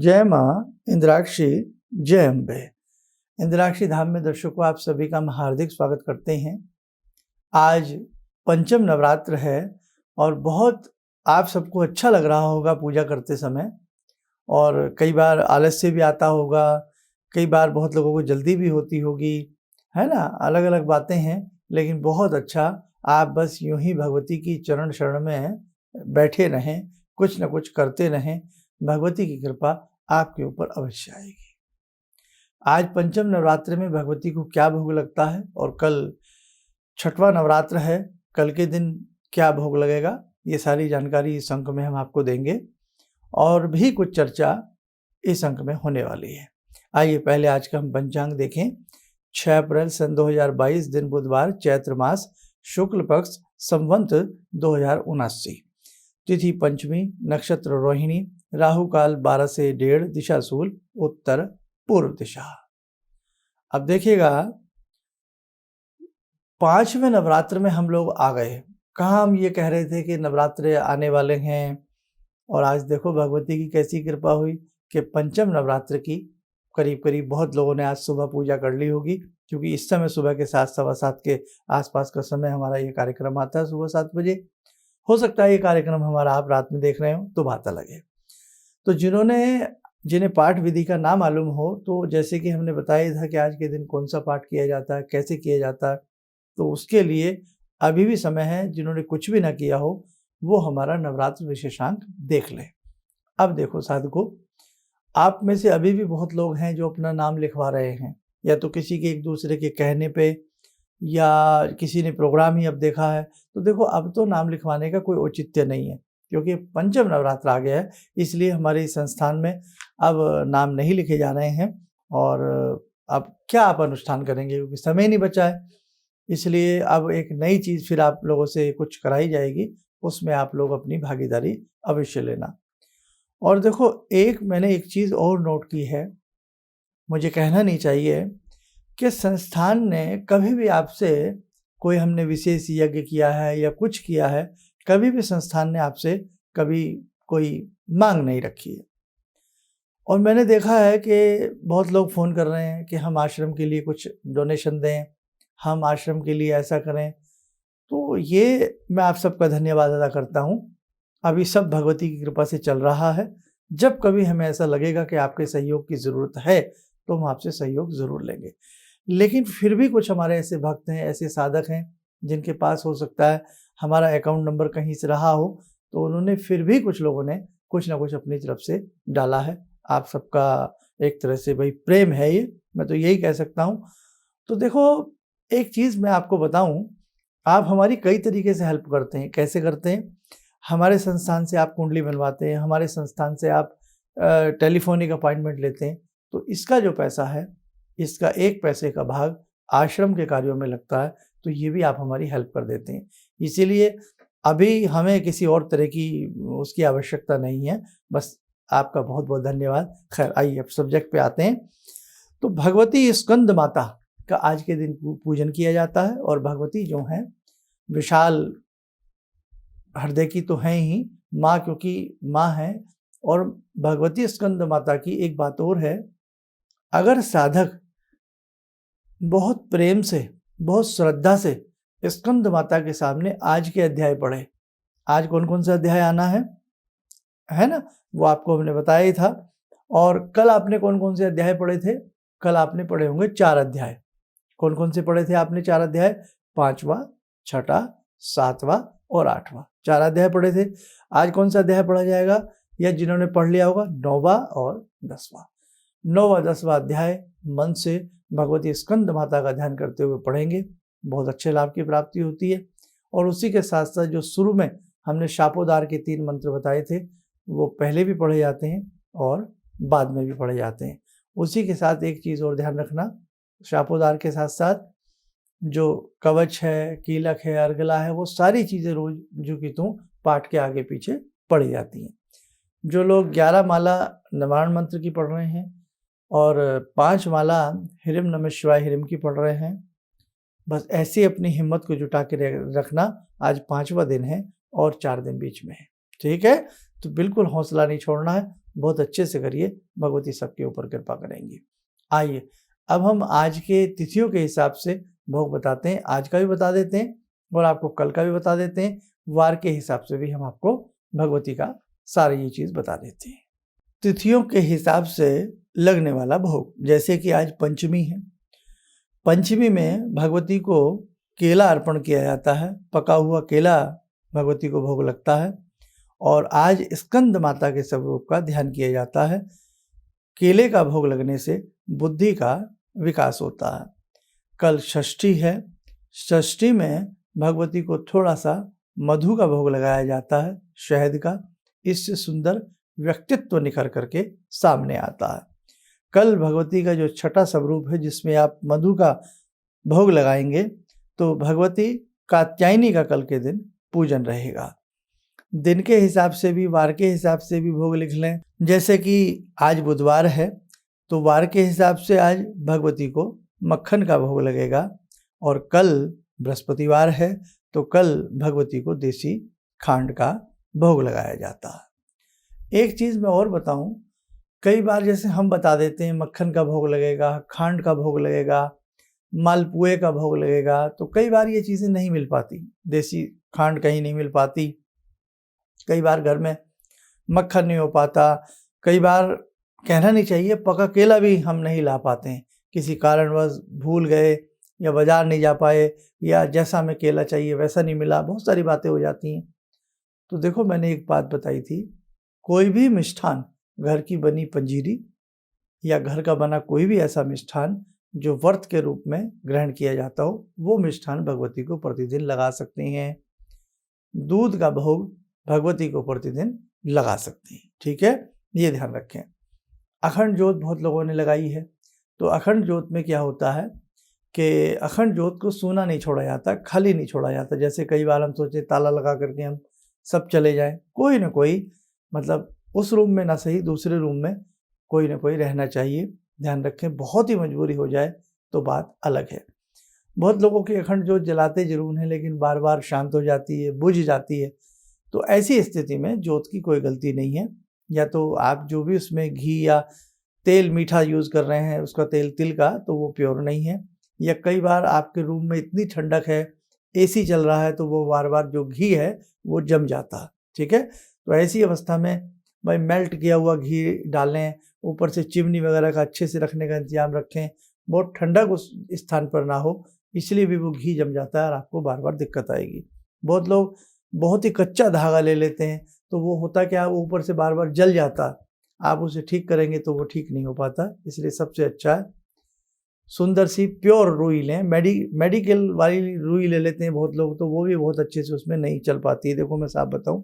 जय माँ इंद्राक्षी, जय अम्बे। इंद्राक्षी धाम में दर्शकों आप सभी का हम हार्दिक स्वागत करते हैं। आज पंचम नवरात्र है और बहुत आप सबको अच्छा लग रहा होगा पूजा करते समय, और कई बार आलस्य भी आता होगा, कई बार बहुत लोगों को जल्दी भी होती होगी, है ना। अलग अलग बातें हैं, लेकिन बहुत अच्छा। आप बस यूं ही भगवती की चरण शरण में बैठे रहें, कुछ न कुछ करते रहें, भगवती की कृपा आपके ऊपर अवश्य आएगी। आज पंचम नवरात्र में भगवती को क्या भोग लगता है और कल छठवां नवरात्र है, कल के दिन क्या भोग लगेगा, ये सारी जानकारी इस अंक में हम आपको देंगे और भी कुछ चर्चा इस अंक में होने वाली है। आइए पहले आज का हम पंचांग देखें। 6 अप्रैल सन 2022, दिन बुधवार, चैत्र मास, शुक्ल पक्ष, संवत 2079, तिथि पंचमी, नक्षत्र रोहिणी, राहु काल 12 से 1:30, दिशा शूल, उत्तर पूर्व दिशा। अब देखिएगा, 5वें नवरात्र में हम लोग आ गए। कहाँ हम ये कह रहे थे कि नवरात्र आने वाले हैं, और आज देखो भगवती की कैसी कृपा हुई कि पंचम नवरात्र की करीब करीब बहुत लोगों ने आज सुबह पूजा कर ली होगी, क्योंकि इस समय सुबह के 7, सवा 7 के आसपास का समय हमारा ये कार्यक्रम आता है, सुबह 7 बजे। हो सकता है ये कार्यक्रम हमारा आप रात में देख रहे हो तो बात अलग है। तो जिन्हें पाठ विधि का ना मालूम हो, तो जैसे कि हमने बताया था कि आज के दिन कौन सा पाठ किया जाता है, कैसे किया जाता है, तो उसके लिए अभी भी समय है। जिन्होंने कुछ भी ना किया हो वो हमारा नवरात्र विशेषांक देख लें। अब देखो साधको, आप में से अभी भी बहुत लोग हैं जो अपना नाम लिखवा रहे हैं, या तो किसी के एक दूसरे के कहने पे, या किसी ने प्रोग्राम ही अब देखा है। तो देखो, अब तो नाम लिखवाने का कोई औचित्य नहीं है, क्योंकि पंचम नवरात्र आ गया है, इसलिए हमारे इस संस्थान में अब नाम नहीं लिखे जा रहे हैं। और अब क्या आप अनुष्ठान करेंगे, क्योंकि समय नहीं बचा है। इसलिए अब एक नई चीज़ फिर आप लोगों से कुछ कराई जाएगी, उसमें आप लोग अपनी भागीदारी अवश्य लेना। और देखो, मैंने एक चीज़ और नोट की है, मुझे कहना नहीं चाहिए, कि संस्थान ने कभी भी आपसे कोई हमने विशेष यज्ञ किया है या कुछ किया है, कभी भी संस्थान ने आपसे कभी कोई मांग नहीं रखी है। और मैंने देखा है कि बहुत लोग फ़ोन कर रहे हैं कि हम आश्रम के लिए कुछ डोनेशन दें, हम आश्रम के लिए ऐसा करें। तो ये मैं आप सबका धन्यवाद अदा करता हूँ। अभी सब भगवती की कृपा से चल रहा है। जब कभी हमें ऐसा लगेगा कि आपके सहयोग की ज़रूरत है, तो हम आपसे सहयोग ज़रूर लेंगे। लेकिन फिर भी कुछ हमारे ऐसे भक्त हैं, ऐसे साधक हैं, जिनके पास हो सकता है हमारा अकाउंट नंबर कहीं से रहा हो, तो उन्होंने फिर भी, कुछ लोगों ने कुछ ना कुछ अपनी तरफ से डाला है। आप सबका एक तरह से भाई प्रेम है ये, मैं तो यही कह सकता हूँ। तो देखो, एक चीज़ मैं आपको बताऊँ, आप हमारी कई तरीके से हेल्प करते हैं। कैसे करते हैं? हमारे संस्थान से आप कुंडली बनवाते हैं, हमारे संस्थान से आप टेलीफोनिक अपॉइंटमेंट लेते हैं। तो इसका जो पैसा है, इसका 1 पैसे का भाग आश्रम के कार्यों में लगता है, तो ये भी आप हमारी हेल्प कर देते हैं। इसीलिए अभी हमें किसी और तरह की उसकी आवश्यकता नहीं है। बस आपका बहुत बहुत धन्यवाद। खैर, आइए अब सब्जेक्ट पे आते हैं। तो भगवती स्कंद माता का आज के दिन पूजन किया जाता है, और भगवती जो हैं विशाल हृदय की तो हैं ही माँ, क्योंकि माँ हैं। और भगवती स्कंद माता की एक बात और है, अगर साधक बहुत प्रेम से, बहुत श्रद्धा से स्कंद माता के सामने आज के अध्याय पढ़े, आज कौन कौन सा अध्याय आना है ना, वो आपको हमने बताया ही था। और कल आपने कौन कौन से अध्याय पढ़े थे? कल आपने पढ़े होंगे 4 अध्याय। कौन कौन से पढ़े थे आपने 4 अध्याय? 5वां, 6ठा, 7वां और 8वां, 4 अध्याय पढ़े थे। आज कौन सा अध्याय पढ़ा जाएगा, या जिन्होंने पढ़ लिया होगा 9वां और 10वां। 9वां 10वां अध्याय मन से भगवती स्कंद माता का ध्यान करते हुए पढ़ेंगे, बहुत अच्छे लाभ की प्राप्ति होती है। और उसी के साथ साथ जो शुरू में हमने शापोदार के 3 मंत्र बताए थे, वो पहले भी पढ़े जाते हैं और बाद में भी पढ़े जाते हैं। उसी के साथ एक चीज़ और ध्यान रखना, शापोदार के साथ साथ जो कवच है, कीलक है, अर्गला है, वो सारी चीज़ें रोज जो कि तुम पाठ के आगे पीछे पढ़ी जाती हैं। जो लोग 11 माला नवारण मंत्र की पढ़ रहे हैं और 5 माला हिरम नमः शिवाय हिरम की पढ़ रहे हैं, बस ऐसी अपनी हिम्मत को जुटा के रखना। आज 5वां दिन है और 4 दिन बीच में है, ठीक है? तो बिल्कुल हौसला नहीं छोड़ना है, बहुत अच्छे से करिए, भगवती सबके ऊपर कृपा करेंगी। आइए अब हम आज के तिथियों के हिसाब से भोग बताते हैं। आज का भी बता देते हैं और आपको कल का भी बता देते हैं। वार के हिसाब से भी हम आपको भगवती का सारी ये चीज़ बता देते हैं। तिथियों के हिसाब से लगने वाला भोग, जैसे कि आज पंचमी है। पंचमी में भगवती को केला अर्पण किया जाता है। पका हुआ केला भगवती को भोग लगता है। और आज स्कंद माता के स्वरूप का ध्यान किया जाता है। केले का भोग लगने से बुद्धि का विकास होता है। कल षष्ठी है। षष्ठी में भगवती को थोड़ा सा मधु का भोग लगाया जाता है, शहद का। इससे सुंदर व्यक्तित्व निखर करके सामने आता है। कल भगवती का जो छठा स्वरूप है, जिसमें आप मधु का भोग लगाएंगे, तो भगवती कात्यायनी का कल के दिन पूजन रहेगा। दिन के हिसाब से भी, वार के हिसाब से भी भोग लिख लें। जैसे कि आज बुधवार है, तो वार के हिसाब से आज भगवती को मक्खन का भोग लगेगा। और कल बृहस्पतिवार है, तो कल भगवती को देसी खांड का भोग लगाया जाता है। एक चीज़ मैं और बताऊं, कई बार जैसे हम बता देते हैं मक्खन का भोग लगेगा, खांड का भोग लगेगा, मालपुए का भोग लगेगा, तो कई बार ये चीज़ें नहीं मिल पाती। देसी खांड कहीं नहीं मिल पाती, कई बार घर में मक्खन नहीं हो पाता, कई बार कहना नहीं चाहिए पका केला भी हम नहीं ला पाते हैं, किसी कारणवश भूल गए या बाजार नहीं जा पाए, या जैसा हमें केला चाहिए वैसा नहीं मिला, बहुत सारी बातें हो जाती हैं। तो देखो, मैंने एक बात बताई थी, कोई भी मिष्ठान, घर की बनी पंजीरी या घर का बना कोई भी ऐसा मिष्ठान जो व्रत के रूप में ग्रहण किया जाता हो, वो मिष्ठान भगवती को प्रतिदिन लगा सकते हैं। दूध का भोग भगवती को प्रतिदिन लगा सकते हैं, ठीक है, ये ध्यान रखें। अखंड जोत बहुत लोगों ने लगाई है, तो अखंड जोत में क्या होता है कि अखंड जोत को सूना नहीं छोड़ा जाता, खाली नहीं छोड़ा जाता। जैसे कई बार हम सोचे ताला लगा करके हम सब चले जाएं, कोई ना कोई, मतलब उस रूम में ना सही दूसरे रूम में कोई ना कोई रहना चाहिए। ध्यान रखें, बहुत ही मजबूरी हो जाए तो बात अलग है। बहुत लोगों की अखंड जोत जलाते जरूर हैं, लेकिन बार बार शांत हो जाती है, बुझ जाती है। तो ऐसी स्थिति में जोत की कोई गलती नहीं है। या तो आप जो भी उसमें घी या तेल मीठा यूज़ कर रहे हैं, उसका तेल तिल का, तो वो प्योर नहीं है। या कई बार आपके रूम में इतनी ठंडक है, एसी चल रहा है, तो वो बार बार जो घी है वो जम जाता है, ठीक है। तो ऐसी अवस्था में भाई मेल्ट किया हुआ घी डालें, ऊपर से चिमनी वगैरह का अच्छे से रखने का इंतजाम रखें। बहुत ठंडक उस स्थान पर ना हो, इसलिए भी वो घी जम जाता है और आपको बार बार दिक्कत आएगी। बहुत लोग बहुत ही कच्चा धागा ले लेते हैं, तो वो होता क्या, वो ऊपर से बार बार जल जाता। आप उसे ठीक करेंगे तो वो ठीक नहीं हो पाता। इसलिए सबसे अच्छा है सुंदर सी प्योर रुई लें। मेडिकल वाली रुई ले लेते हैं बहुत लोग, तो वो भी बहुत अच्छे से उसमें नहीं चल पाती है। देखो, मैं साफ बताऊं,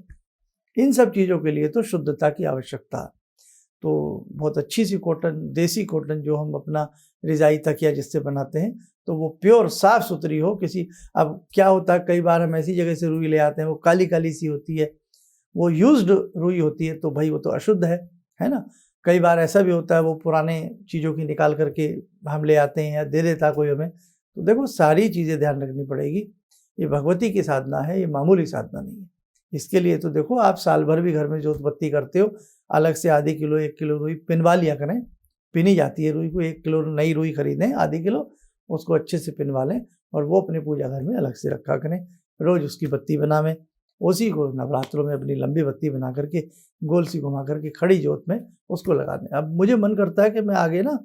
इन सब चीज़ों के लिए तो शुद्धता की आवश्यकता है। तो बहुत अच्छी सी कॉटन, देसी कॉटन, जो हम अपना रजाई तकिया जिससे बनाते हैं, तो वो प्योर साफ सुथरी हो। किसी, अब क्या होता है, कई बार हम ऐसी जगह से रुई ले आते हैं, वो काली काली सी होती है, वो यूज्ड रुई होती है, तो भाई वो तो अशुद्ध है ना। कई बार ऐसा भी होता है, वो पुराने चीज़ों की निकाल करके हम ले आते हैं या दे देता कोई हमें। तो देखो, सारी चीज़ें ध्यान रखनी पड़ेगी। ये भगवती की साधना है, ये मामूली साधना नहीं है। इसके लिए तो देखो, आप साल भर भी घर में जोत बत्ती करते हो, अलग से आधी किलो 1 किलो रुई पिनवा लिया करें। पिनी जाती है रुई को, 1 किलो नई रुई खरीदें, आधी किलो, उसको अच्छे से पिनवा लें और वो अपने पूजा घर में अलग से रखा करें। रोज़ उसकी बत्ती बनावें, उसी को नवरात्रों में अपनी लंबी बत्ती बना करके गोल सी घुमा करके खड़ी जोत में उसको लगा दें। अब मुझे मन करता है कि मैं आगे ना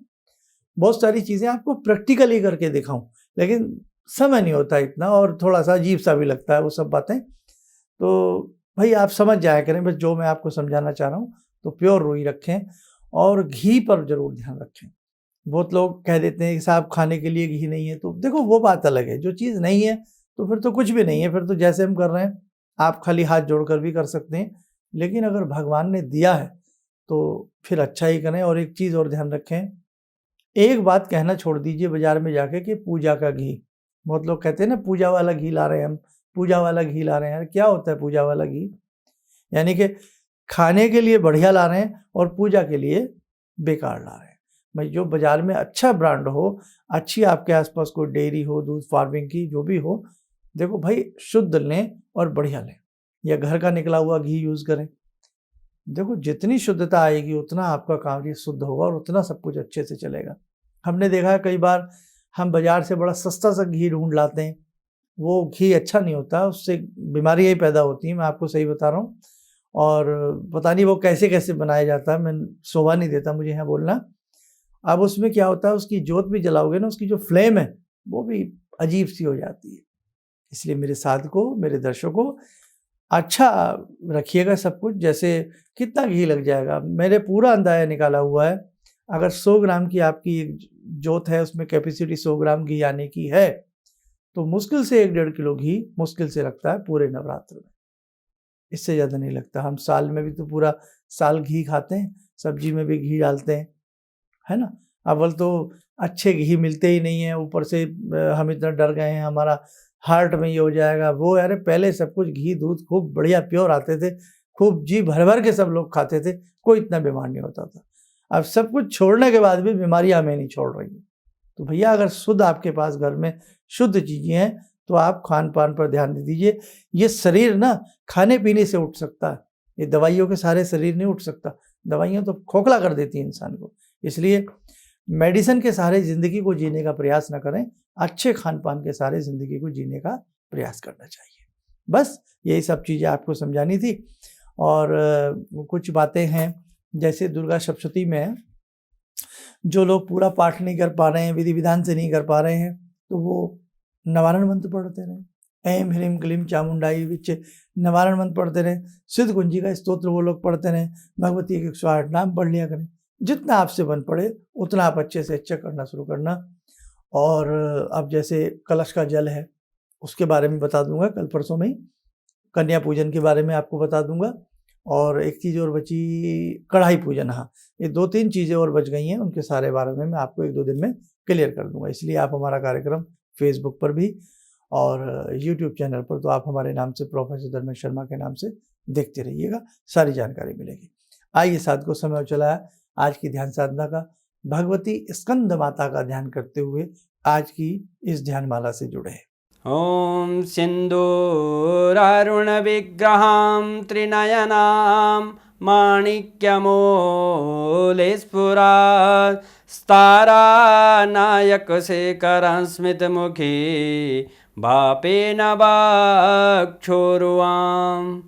बहुत सारी चीज़ें आपको प्रैक्टिकली करके दिखाऊं, लेकिन समय नहीं होता इतना, और थोड़ा सा अजीब सा भी लगता है वो सब बातें। तो भाई आप समझ जाया करें बस जो मैं आपको समझाना चाह रहा हूँ। तो प्योर रुई रखें और घी पर जरूर ध्यान रखें। बहुत लोग कह देते हैं कि साहब खाने के लिए घी नहीं है, तो देखो वो बात अलग है। जो चीज़ नहीं है तो फिर तो कुछ भी नहीं है, फिर तो जैसे हम कर रहे हैं आप खाली हाथ जोड़कर भी कर सकते हैं। लेकिन अगर भगवान ने दिया है तो फिर अच्छा ही करें। और एक चीज़ और ध्यान रखें, एक बात कहना छोड़ दीजिए बाजार में जाके कि पूजा का घी। बहुत लोग कहते हैं ना पूजा वाला घी ला रहे हैं हम, पूजा वाला घी ला रहे हैं। क्या होता है पूजा वाला घी? यानी कि खाने के लिए बढ़िया ला रहे हैं और पूजा के लिए बेकार ला रहे हैं। भाई जो बाजार में अच्छा ब्रांड हो, अच्छी आपके आसपास कोई डेयरी हो, दूध फार्मिंग की जो भी हो, देखो भाई शुद्ध लें और बढ़िया लें, या घर का निकला हुआ घी यूज़ करें। देखो जितनी शुद्धता आएगी उतना आपका कार्य शुद्ध होगा और उतना सब कुछ अच्छे से चलेगा। हमने देखा है कई बार हम बाज़ार से बड़ा सस्ता सा घी ढूँढ लाते हैं, वो घी अच्छा नहीं होता, उससे बीमारियाँ ही पैदा होती हैं, मैं आपको सही बता रहा हूँ। और पता नहीं वो कैसे-कैसे बनाया जाता है, मैं शोभा नहीं देता मुझे यहाँ बोलना। अब उसमें क्या होता है, उसकी जोत भी जलाओगे ना, उसकी जो फ्लेम है, वो भी अजीब-सी हो जाती है। इसलिए मेरे साधकों, मेरे दर्शकों, अच्छा रखिएगा सब कुछ। जैसे कितना घी लग जाएगा, मैंने पूरा अंदाज़ा निकाला हुआ है। अगर 100 ग्राम की आपकी एक जोत है, उसमें कैपेसिटी 100 ग्राम घी आने की है, तो मुश्किल से 1 डेढ़ किलो घी मुश्किल से लगता है पूरे नवरात्र में। इससे ज़्यादा नहीं लगता। हम साल में भी तो पूरा साल घी खाते हैं, सब्जी में भी घी डालते हैं, है ना? अव्वल तो अच्छे घी मिलते ही नहीं हैं, ऊपर से हम इतना डर गए हैं हमारा हार्ट में ये हो जाएगा, वो अरे पहले सब कुछ घी दूध खूब बढ़िया प्योर आते थे, खूब जी भर-भर के सब लोग खाते थे, कोई इतना बीमार नहीं होता था। अब सब कुछ छोड़ने के बाद भी बीमारियाँ हमें नहीं छोड़ रही हैं। तो भैया अगर शुद्ध आपके पास घर में शुद्ध चीज़ें हैं, तो आप खान-पान पर ध्यान दे दीजिए। ये शरीर ना खाने-पीने से उठ सकता है, ये दवाइयों के सहारे शरीर नहीं उठ सकता। दवाइयाँ तो खोखला कर देती हैं इंसान को। इसलिए मेडिसिन के सहारे ज़िंदगी को जीने का प्रयास ना करें, अच्छे खान-पान के सहारे ज़िंदगी को जीने का प्रयास करना चाहिए। बस यही सब चीज़ें आपको समझानी थी। और कुछ बातें हैं, जैसे दुर्गा सप्तशती में जो लोग पूरा पाठ नहीं कर पा रहे हैं, विधि-विधान से नहीं कर पा रहे हैं, तो वो निवारण मंत्र पढ़ते रहें। ऐं ह्रीं क्लीं चामुंडाई विच्चे निवारण मंत्र पढ़ते रहें। सिद्ध कुंजी का स्तोत्र वो लोग पढ़ते रहें। भगवती के 108 नाम पढ़ लिया करें। जितना आपसे बन पड़े उतना आप अच्छे से अच्छा करना शुरू करना। और अब जैसे कलश का जल है, उसके बारे में बता दूंगा कल परसों में ही। कन्या पूजन के बारे में आपको बता दूंगा। और एक चीज़ और बची, कढ़ाई पूजन। हाँ, ये 2-3 चीज़ें और बच गई हैं, उनके सारे बारे में मैं आपको 1-2 दिन में क्लियर कर दूंगा। इसलिए आप हमारा कार्यक्रम फेसबुक पर भी और यूट्यूब चैनल पर तो आप हमारे नाम से प्रोफेसर धर्मेश शर्मा के नाम से देखते रहिएगा, सारी जानकारी मिलेगी। आइए साधकों, समय हो चला है आज की ध्यान साधना का। भगवती स्कंद माता का ध्यान करते हुए आज की इस ध्यानमाला से जुड़े। ॐ सिन्दूरारुणविग्रहां त्रिनयनां माणिक्यमूलस्फुरात् स्तारानायकशेखरं स्मितमुखी भापेन वाक्षोरुवां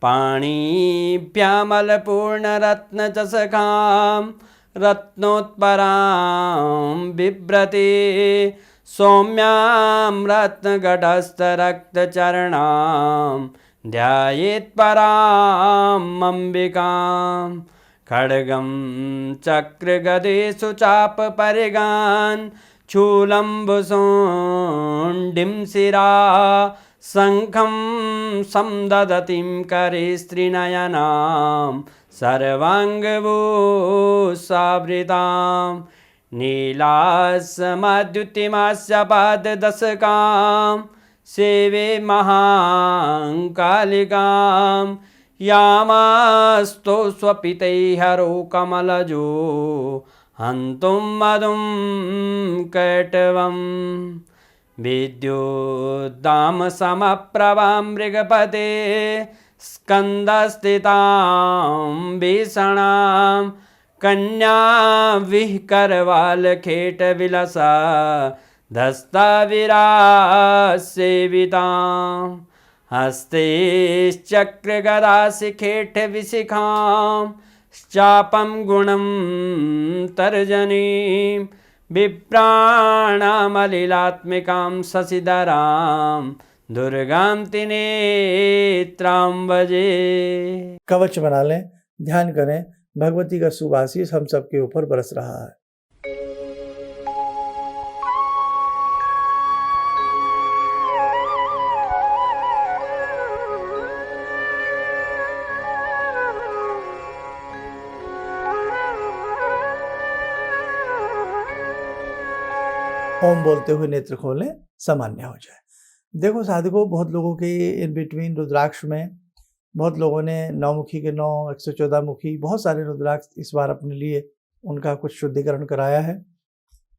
पाणिभ्यामलपूर्णरत्नचषकां रत्नोत्परां बिभ्रति सौम्यां रत्नघटस्थरक्तचरणां ध्यायेत् पराम् अम्बिकां खड्गं चक्रगदेषु चापपरिगान् शूलम्बुशुण्डिं शिरा शङ्खं संदधतीं करे स्त्रीनयनां सर्वाङ्गभूषावृतां नीलासमद्युतिमास्य पाददशकां सेवे महाकालिकां यामास्तो स्वपितैहरो कमलजो हन्तुं मधुं कैटवम् विद्युद्दामसमप्रभां मृगपते स्कन्दस्थितां भीषणां कन्या विहकरवालखेटविलसा धस्ताविरासेवितां हस्तेश्चक्रगदाशिखेटविशिखां चापं गुणं तर्जनीं विप्राणामलिलात्मिकां शशिधरां दुर्गां त्रिनेत्रां भजे। कवच बना लें, ध्यान करें, भगवती का शुभ आशीष हम सबके ऊपर बरस रहा है। ओम बोलते हुए नेत्र खोलें, सामान्य हो जाए। देखो साधकों, बहुत लोगों के इन बिटवीन रुद्राक्ष में बहुत लोगों ने 9 मुखी के 9, 114 मुखी, बहुत सारे रुद्राक्ष इस बार अपने लिए उनका कुछ शुद्धिकरण कराया है।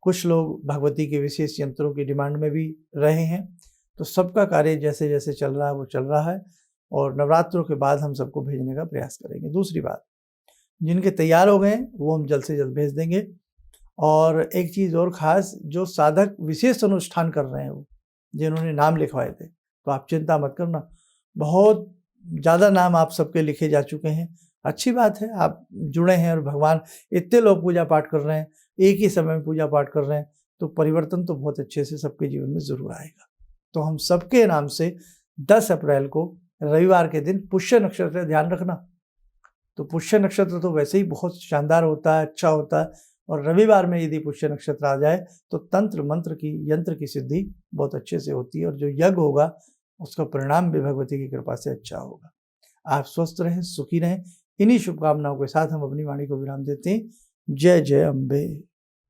कुछ लोग भगवती के विशेष यंत्रों की डिमांड में भी रहे हैं। तो सबका कार्य जैसे जैसे चल रहा है वो चल रहा है, और नवरात्रों के बाद हम सबको भेजने का प्रयास करेंगे। दूसरी बात, जिनके तैयार हो गए हैं वो हम जल्द से जल्द भेज देंगे। और एक चीज़ और ख़ास, जो साधक विशेष अनुष्ठान कर रहे हैं वो जिन्होंने नाम लिखवाए थे, तो आप चिंता मत करना, बहुत ज़्यादा नाम आप सबके लिखे जा चुके हैं। अच्छी बात है, आप जुड़े हैं और भगवान, इतने लोग पूजा पाठ कर रहे हैं, एक ही समय में पूजा पाठ कर रहे हैं, तो परिवर्तन तो बहुत अच्छे से सबके जीवन में ज़रूर आएगा। तो हम सबके नाम से 10 अप्रैल को रविवार के दिन पुष्य नक्षत्र, ध्यान रखना। तो पुष्य नक्षत्र तो वैसे ही बहुत शानदार होता है, अच्छा होता है, और रविवार में यदि पुष्य नक्षत्र आ जाए तो तंत्र मंत्र की, यंत्र की सिद्धि बहुत अच्छे से होती है, और जो यज्ञ होगा उसका परिणाम भी भगवती की कृपा से अच्छा होगा। आप स्वस्थ रहें, सुखी रहें। इन्हीं शुभकामनाओं के साथ हम अपनी वाणी को विराम देते हैं। जय जय अम्बे।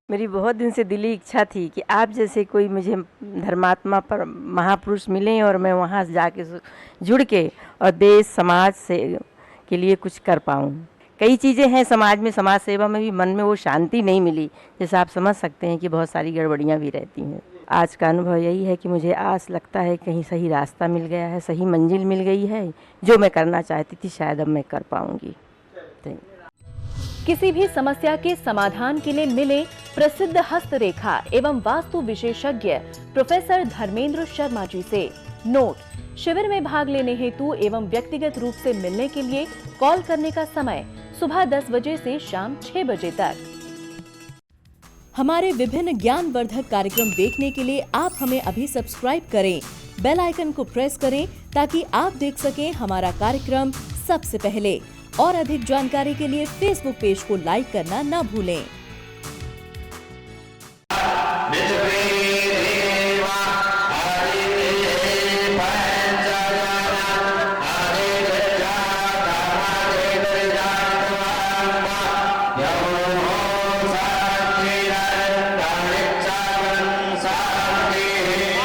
मेरी बहुत दिन से दिली इच्छा थी कि आप जैसे कोई मुझे धर्मात्मा पर महापुरुष मिलें और मैं वहाँ जाके जुड़ के और देश समाज से के लिए कुछ कर पाऊँ। कई चीज़ें हैं समाज में, समाज सेवा में भी मन में वो शांति नहीं मिली, जैसे आप समझ सकते हैं कि बहुत सारी गड़बड़ियाँ भी रहती हैं। आज का अनुभव यही है कि मुझे आस लगता है कहीं सही रास्ता मिल गया है, सही मंजिल मिल गई है, जो मैं करना चाहती थी शायद अब मैं कर पाऊँगी। किसी भी समस्या के समाधान के लिए मिले प्रसिद्ध हस्तरेखा एवं वास्तु विशेषज्ञ प्रोफेसर धर्मेंद्र शर्मा जी से। नोट: शिविर में भाग लेने हेतु एवं व्यक्तिगत रूप से मिलने के लिए कॉल करने का समय सुबह 10 बजे से शाम 6 बजे तक। हमारे विभिन्न ज्ञानवर्धक कार्यक्रम देखने के लिए आप हमें अभी सब्सक्राइब करें, बेल आइकन को प्रेस करें ताकि आप देख सकें हमारा कार्यक्रम सबसे पहले। और अधिक जानकारी के लिए फेसबुक पेज को लाइक करना न भूलें। Yo